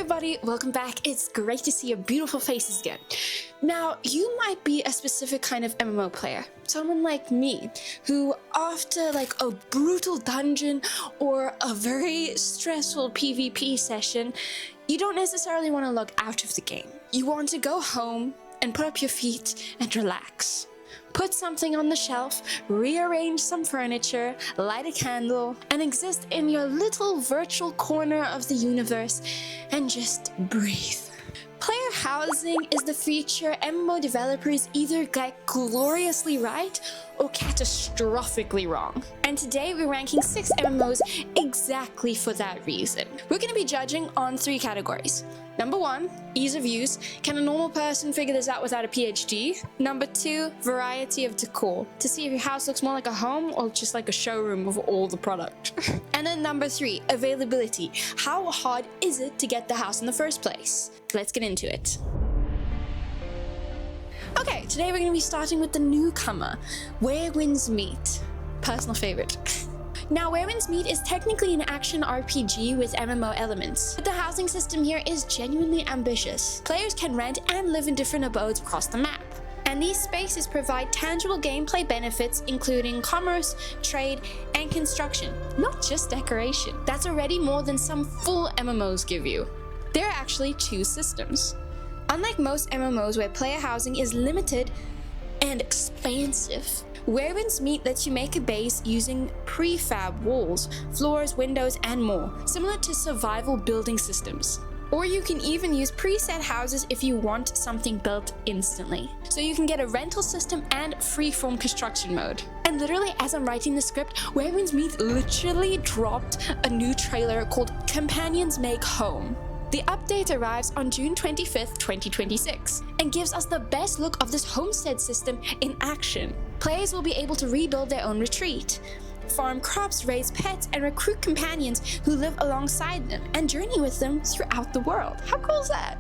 everybody, welcome back. It's great to see your beautiful faces again. Now, you might be a specific kind of MMO player, someone like me, who after like a brutal dungeon or a very stressful PvP session, you don't necessarily want to log out of the game. You want to go home and put up your feet and relax. Put something on the shelf, rearrange some furniture, light a candle, and exist in your little virtual corner of the universe and just breathe. Player housing is the feature MMO developers either get gloriously right or catastrophically wrong. And today we're ranking 6 MMOs exactly for that reason. We're going to be judging on 3 categories. Number 1, ease of use. Can a normal person figure this out without a PhD? Number 2, variety of decor. To see if your house looks more like a home or just like a showroom of all the product. And then number 3, availability. How hard is it to get the house in the first place? Let's get into it. Okay, today we're going to be starting with the newcomer, Where Winds Meet. Personal favorite. Now, Where Winds Meet is technically an action RPG with MMO elements, but the housing system here is genuinely ambitious. Players can rent and live in different abodes across the map. And these spaces provide tangible gameplay benefits including commerce, trade, and construction, not just decoration. That's already more than some full MMOs give you. There are actually 2 systems. Unlike most MMOs where player housing is limited and expansive, Where Winds Meet lets you make a base using prefab walls, floors, windows, and more, similar to survival building systems. Or you can even use preset houses if you want something built instantly. So you can get a rental system and freeform construction mode. And literally, as I'm writing the script, Where Winds Meet literally dropped a new trailer called Companions Make Home. The update arrives on June 25th, 2026, and gives us the best look of this homestead system in action. Players will be able to rebuild their own retreat, farm crops, raise pets, and recruit companions who live alongside them and journey with them throughout the world. How cool is that?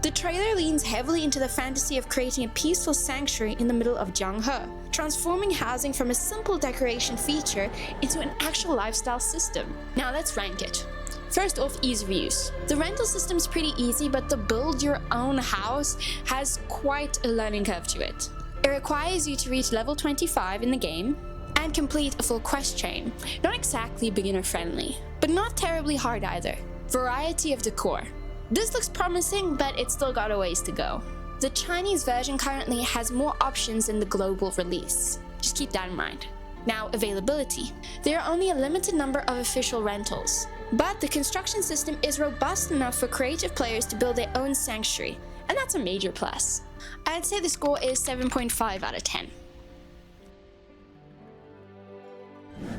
The trailer leans heavily into the fantasy of creating a peaceful sanctuary in the middle of Jianghe, transforming housing from a simple decoration feature into an actual lifestyle system. Now let's rank it. First off, ease of use. The rental system's pretty easy, but the build your own house has quite a learning curve to it. It requires you to reach level 25 in the game and complete a full quest chain. Not exactly beginner friendly, but not terribly hard either. Variety of decor. This looks promising, but it's still got a ways to go. The Chinese version currently has more options than the global release. Just keep that in mind. Now, availability. There are only a limited number of official rentals, but the construction system is robust enough for creative players to build their own sanctuary, and that's a major plus. I'd say the score is 7.5 out of 10.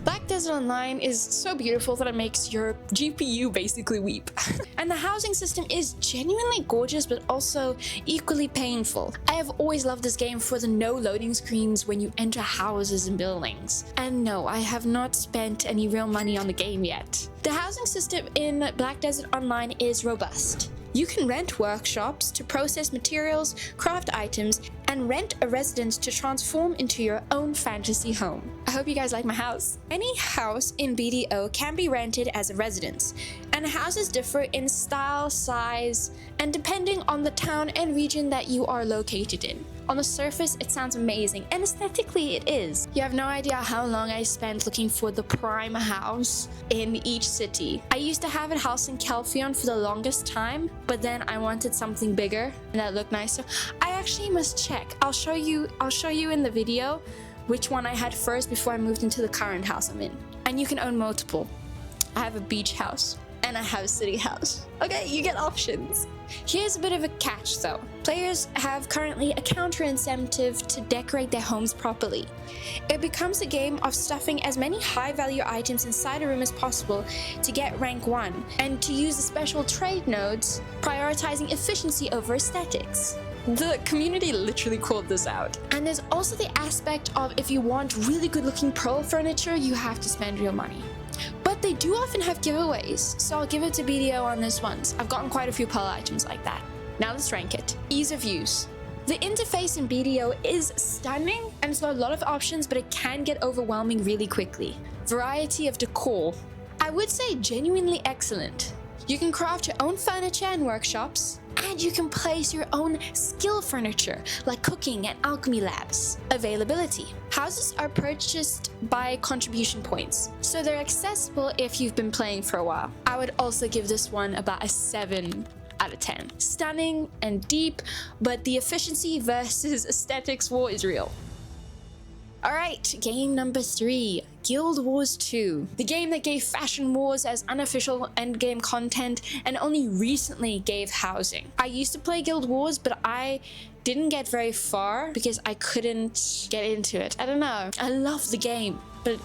Black Desert Online is so beautiful that it makes your GPU basically weep. And the housing system is genuinely gorgeous but also equally painful. I have always loved this game for the no loading screens when you enter houses and buildings. And no, I have not spent any real money on the game yet. The housing system in Black Desert Online is robust. You can rent workshops to process materials, craft items, and rent a residence to transform into your own fantasy home. I hope you guys like my house. Any house in BDO can be rented as a residence, and houses differ in style, size, and depending on the town and region that you are located in. On the surface, it sounds amazing, and aesthetically it is. You have no idea how long I spent looking for the prime house in each city. I used to have a house in Kelfion for the longest time, but then I wanted something bigger and that looked nicer. I actually must check. I'll show you in the video which one I had first before I moved into the current house I'm in. And you can own multiple. I have a beach house and I have a city house. Okay, you get options. Here's a bit of a catch though. Players have currently a counter incentive to decorate their homes properly. It becomes a game of stuffing as many high value items inside a room as possible to get rank 1, and to use the special trade nodes, prioritizing efficiency over aesthetics. The community literally called this out. And there's also the aspect of if you want really good looking pearl furniture, you have to spend real money. But they do often have giveaways, so I'll give it to BDO on this one. I've gotten quite a few pearl items like that. Now let's rank it. Ease of use. The interface in BDO is stunning and it's got a lot of options, but it can get overwhelming really quickly. Variety of decor. I would say genuinely excellent. You can craft your own furniture and workshops, and you can place your own skill furniture like cooking and alchemy labs. Availability. Houses are purchased by contribution points, so they're accessible if you've been playing for a while. I would also give this one about a 7 out of 10. Stunning and deep, but the efficiency versus aesthetics war is real. Alright, game number 3, Guild Wars 2. The game that gave Fashion Wars as unofficial endgame content and only recently gave housing. I used to play Guild Wars, but I didn't get very far because I couldn't get into it. I don't know. I love the game, but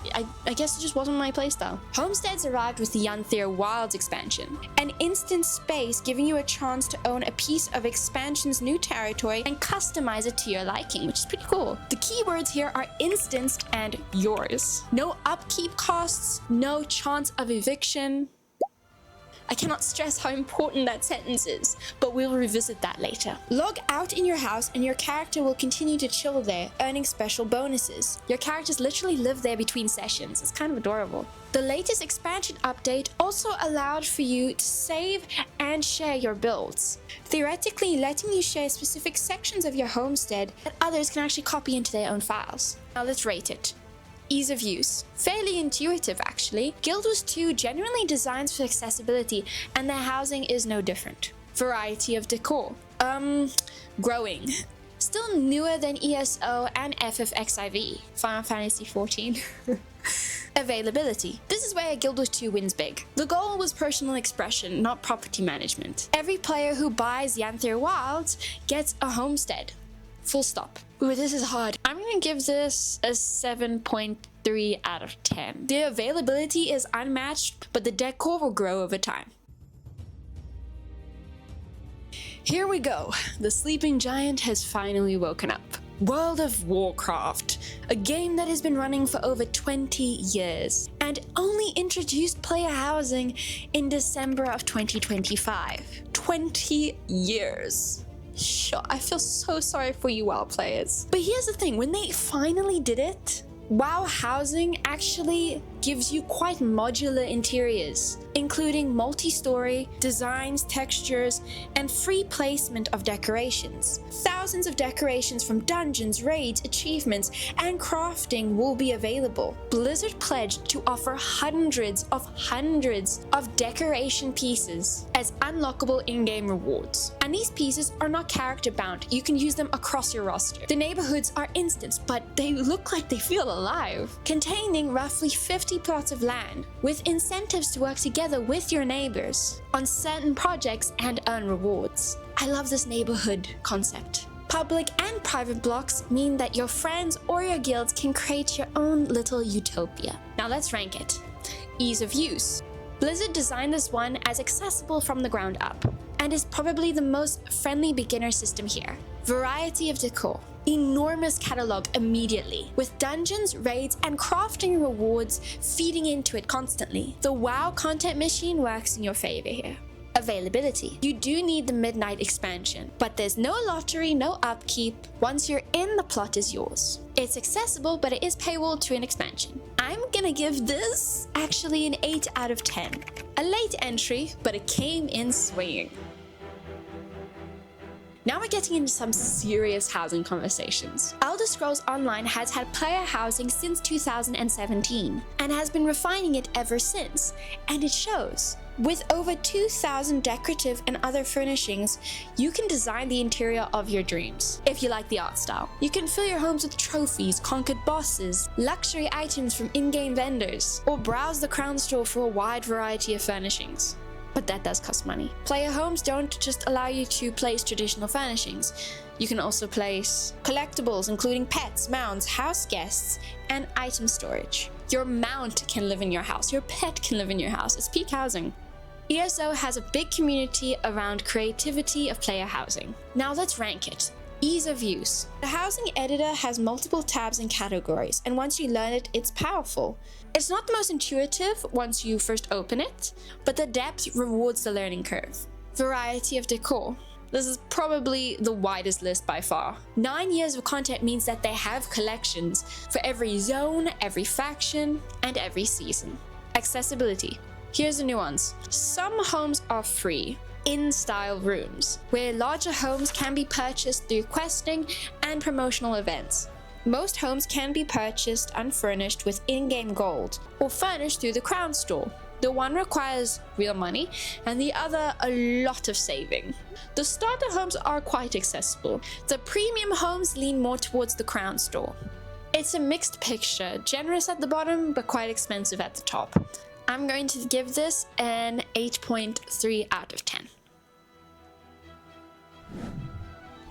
I guess it just wasn't my playstyle. Homesteads arrived with the Yanthir Wilds expansion, an instant space giving you a chance to own a piece of expansion's new territory and customize it to your liking, which is pretty cool. The keywords here are instanced and yours. No upkeep costs, no chance of eviction. I cannot stress how important that sentence is, but we'll revisit that later. Log out in your house and your character will continue to chill there, earning special bonuses. Your characters literally live there between sessions. It's kind of adorable. The latest expansion update also allowed for you to save and share your builds, theoretically letting you share specific sections of your homestead that others can actually copy into their own files. Now let's rate it. Ease of use. Fairly intuitive actually. Guild Wars 2 genuinely designs for accessibility and their housing is no different. Variety of decor. Growing. Still newer than ESO and FFXIV, Final Fantasy XIV. Availability. This is where Guild Wars 2 wins big. The goal was personal expression, not property management. Every player who buys Yanthir Wilds gets a homestead. Full stop. Ooh, this is hard. I'm gonna give this a 7.3 out of 10. The availability is unmatched, but the decor will grow over time. Here we go. The sleeping giant has finally woken up. World of Warcraft, a game that has been running for over 20 years and only introduced player housing in December of 2025. 20 years. Sure, I feel so sorry for you WoW players. But here's the thing, when they finally did it, WoW housing actually gives you quite modular interiors, including multi-story designs, textures, and free placement of decorations. Thousands of decorations from dungeons, raids, achievements, and crafting will be available. Blizzard pledged to offer hundreds of decoration pieces as unlockable in-game rewards. And these pieces are not character bound. You can use them across your roster. The neighborhoods are instanced, but they look like they feel alive, containing roughly 50 plots of land, with incentives to work together with your neighbors on certain projects and earn rewards. I love this neighborhood concept. Public and private blocks mean that your friends or your guilds can create your own little utopia. Now let's rank it. Ease of use. Blizzard designed this one as accessible from the ground up, and is probably the most friendly beginner system here. Variety of decor. Enormous catalog immediately, with dungeons, raids, and crafting rewards feeding into it constantly. The WoW content machine works in your favor here. Availability. You do need the Midnight expansion, but there's no lottery, no upkeep. Once you're in, the plot is yours. It's accessible, but it is paywall to an expansion. I'm gonna give this actually an 8 out of 10. A late entry, but it came in swinging. Now we're getting into some serious housing conversations. Elder Scrolls Online has had player housing since 2017 and has been refining it ever since, and it shows. With over 2,000 decorative and other furnishings, you can design the interior of your dreams. If you like the art style, you can fill your homes with trophies, conquered bosses, luxury items from in-game vendors, or browse the crown store for a wide variety of furnishings. But that does cost money. Player homes don't just allow you to place traditional furnishings. You can also place collectibles, including pets, mounts, house guests, and item storage. Your mount can live in your house. Your pet can live in your house. It's peak housing. ESO has a big community around creativity of player housing. Now let's rank it. Ease of use. The housing editor has multiple tabs and categories, and once you learn it, it's powerful. It's not the most intuitive once you first open it, but the depth rewards the learning curve. Variety of decor. This is probably the widest list by far. 9 years of content means that they have collections for every zone, every faction, and every season. Accessibility. Here's the nuance. Some homes are free, in-style rooms, where larger homes can be purchased through questing and promotional events. Most homes can be purchased unfurnished with in-game gold, or furnished through the Crown Store. The one requires real money, and the other a lot of saving. The starter homes are quite accessible. The premium homes lean more towards the Crown Store. It's a mixed picture, generous at the bottom, but quite expensive at the top. I'm going to give this an 8.3 out of 10.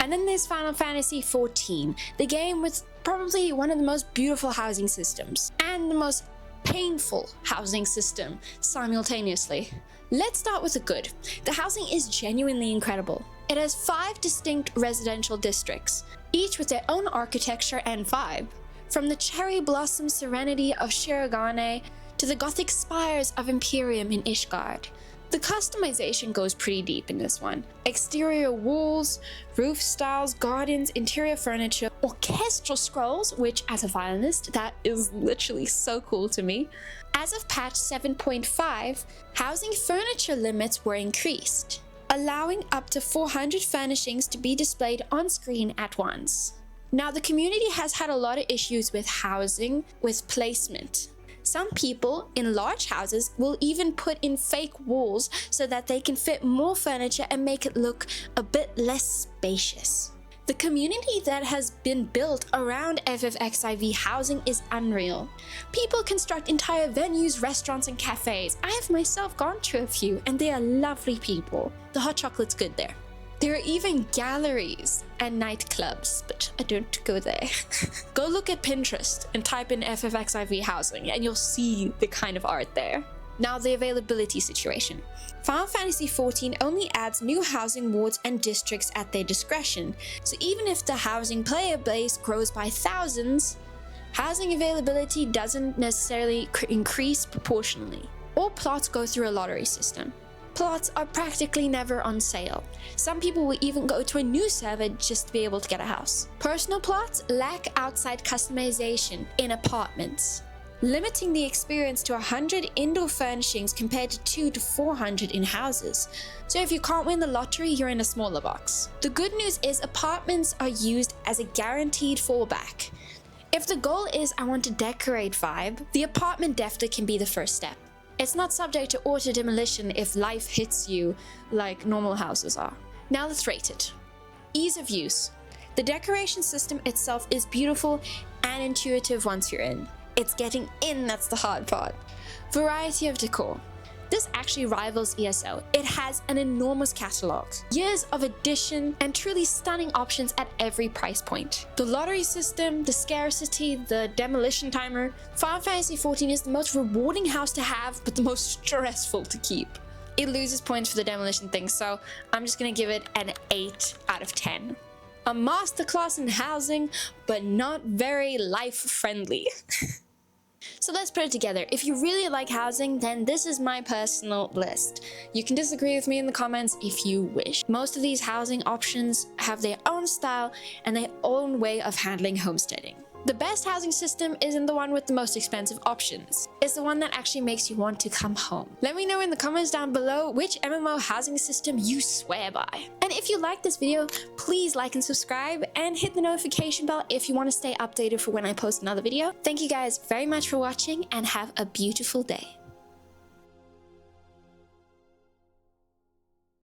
And then there's Final Fantasy XIV, the game with probably one of the most beautiful housing systems, and the most painful housing system simultaneously. Let's start with the good. The housing is genuinely incredible. It has 5 distinct residential districts, each with their own architecture and vibe. From the cherry blossom serenity of Shirogane to the gothic spires of Imperium in Ishgard. The customization goes pretty deep in this one. Exterior walls, roof styles, gardens, interior furniture, orchestral scrolls, which as a violinist, that is literally so cool to me. As of patch 7.5, housing furniture limits were increased, allowing up to 400 furnishings to be displayed on screen at once. Now, the community has had a lot of issues with housing, with placement. Some people in large houses will even put in fake walls so that they can fit more furniture and make it look a bit less spacious. The community that has been built around FFXIV housing is unreal. People construct entire venues, restaurants, and cafes. I have myself gone to a few, and they are lovely people. The hot chocolate's good there. There are even galleries and nightclubs, but I don't go there. Go look at Pinterest and type in FFXIV housing and you'll see the kind of art there. Now, the availability situation. Final Fantasy XIV only adds new housing wards and districts at their discretion, so even if the housing player base grows by thousands, housing availability doesn't necessarily increase proportionally. All plots go through a lottery system. Plots are practically never on sale. Some people will even go to a new server just to be able to get a house. Personal plots lack outside customization in apartments, limiting the experience to 100 indoor furnishings compared to 200 to 400 in houses. So if you can't win the lottery, you're in a smaller box. The good news is apartments are used as a guaranteed fallback. If the goal is I want to decorate vibe, the apartment definitely can be the first step. It's not subject to auto demolition if life hits you like normal houses are. Now let's rate it. Ease of use. The decoration system itself is beautiful and intuitive once you're in. It's getting in that's the hard part. Variety of decor. This actually rivals ESO. It has an enormous catalog, years of addition, and truly stunning options at every price point. The lottery system, the scarcity, the demolition timer. Final Fantasy XIV is the most rewarding house to have, but the most stressful to keep. It loses points for the demolition thing, so I'm just gonna give it an 8 out of 10. A masterclass in housing, but not very life-friendly. So let's put it together. If you really like housing, then this is my personal list. You can disagree with me in the comments if you wish. Most of these housing options have their own style and their own way of handling homesteading. The best housing system isn't the one with the most expensive options. It's the one that actually makes you want to come home. Let me know in the comments down below which MMO housing system you swear by. And if you like this video, please like and subscribe and hit the notification bell if you want to stay updated for when I post another video. Thank you guys very much for watching and have a beautiful day.